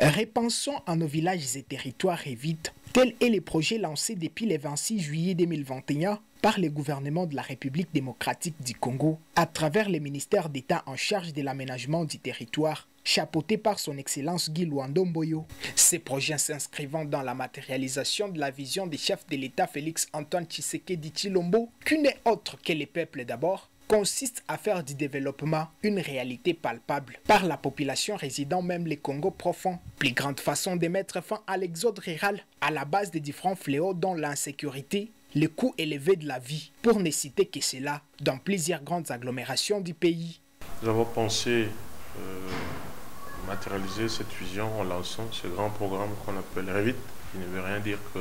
Repensons à nos villages et territoires et vite. Tel est le projet lancé depuis le 26 juillet 2021 par le gouvernement de la République démocratique du Congo à travers le ministère d'État en charge de l'aménagement du territoire, chapeauté par son Excellence Guy Luando Mboyo. Ces projets s'inscrivant dans la matérialisation de la vision du chef de l'État Félix Antoine Tshisekedi Tshilombo, qui n'est autre que le peuple d'abord, consiste à faire du développement une réalité palpable par la population résidant même le Congo profond. Plus grande façon de mettre fin à l'exode rural à la base des différents fléaux dont l'insécurité, le coût élevé de la vie, pour ne citer que cela, dans plusieurs grandes agglomérations du pays. Nous avons pensé matérialiser cette vision en lançant ce grand programme qu'on appelle REVIT, qui ne veut rien dire que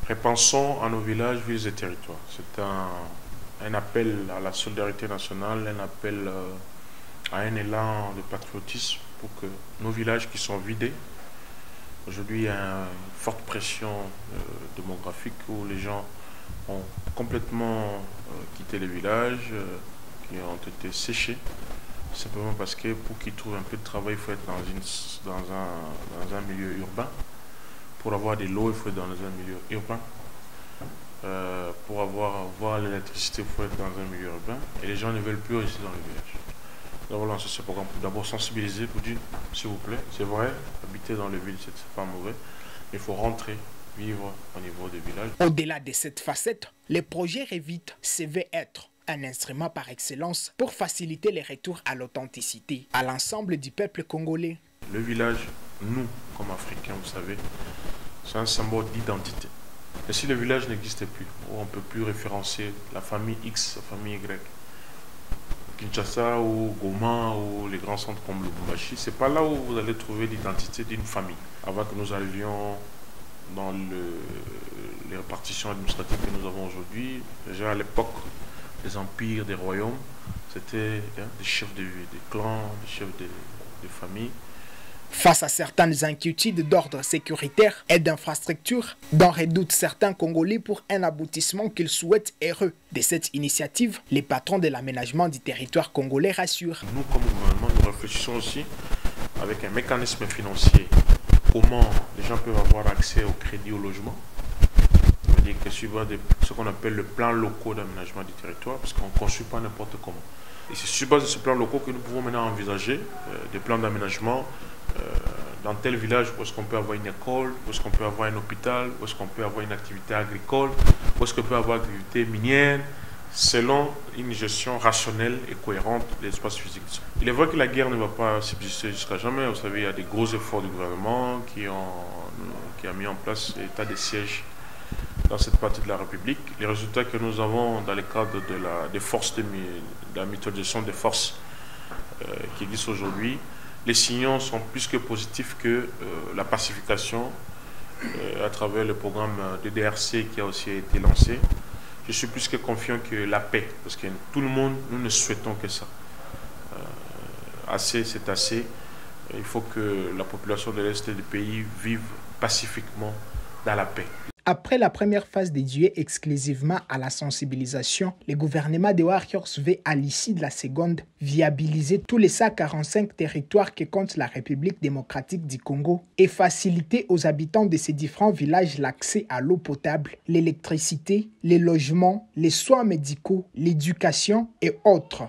repensons à nos villages, villes et territoires. C'est un appel à la solidarité nationale, un appel à un élan de patriotisme pour que nos villages qui sont vidés, aujourd'hui il y a une forte pression démographique où les gens ont complètement quitté les villages, qui ont été séchés, simplement parce que pour qu'ils trouvent un peu de travail, il faut être dans un milieu urbain. Pour avoir de l'eau, il faut être dans un milieu urbain. Pour avoir l'électricité, il faut être dans un milieu urbain. Et les gens ne veulent plus rester dans le village. Nous avons lancé ce programme pour d'abord sensibiliser, pour dire, s'il vous plaît, c'est vrai, habiter dans les villes, c'est pas mauvais. Mais il faut rentrer, vivre au niveau des villages. Au-delà de cette facette, le projet REVIT se veut être un instrument par excellence pour faciliter les retours à l'authenticité à l'ensemble du peuple congolais. Le village, nous, comme Africains, vous savez, c'est un symbole d'identité. Et si le village n'existait plus, où on ne peut plus référencer la famille X, la famille Y, Kinshasa ou Goma ou les grands centres comme le Lubumbashi, c'est pas là où vous allez trouver l'identité d'une famille. Avant que nous arrivions dans les répartitions administratives que nous avons aujourd'hui, déjà à l'époque des empires, des royaumes, c'était des chefs des clans, des chefs de familles. Face à certaines inquiétudes d'ordre sécuritaire et d'infrastructure, dont redoutent certains Congolais pour un aboutissement qu'ils souhaitent heureux de cette initiative, les patrons de l'aménagement du territoire congolais rassurent. Nous, comme gouvernement, nous réfléchissons aussi avec un mécanisme financier. Comment les gens peuvent avoir accès au crédit au logement. C'est-à-dire que suivant ce qu'on appelle le plan local d'aménagement du territoire, parce qu'on ne construit pas n'importe comment. Et c'est sur base de ce plan local que nous pouvons maintenant envisager des plans d'aménagement dans tel village où est-ce qu'on peut avoir une école, où est-ce qu'on peut avoir un hôpital, où est-ce qu'on peut avoir une activité agricole, où est-ce qu'on peut avoir une activité minière, selon une gestion rationnelle et cohérente de l'espace physique. Il est vrai que la guerre ne va pas subsister jusqu'à jamais. Vous savez, il y a des gros efforts du gouvernement qui a mis en place l'état de siège dans cette partie de la République. Les résultats que nous avons dans le cadre des forces de la mutualisation des forces qui existent aujourd'hui, les signaux sont plus que positifs que la pacification à travers le programme de DRC qui a aussi été lancé. Je suis plus que confiant que la paix, parce que tout le monde, nous ne souhaitons que ça. Assez, c'est assez. Il faut que la population de l'Est du pays vive pacifiquement dans la paix. Après la première phase dédiée exclusivement à la sensibilisation, le gouvernement de Warriors veut, à l'issue de la seconde, viabiliser tous les 145 territoires que compte la République démocratique du Congo et faciliter aux habitants de ces différents villages l'accès à l'eau potable, l'électricité, les logements, les soins médicaux, l'éducation et autres.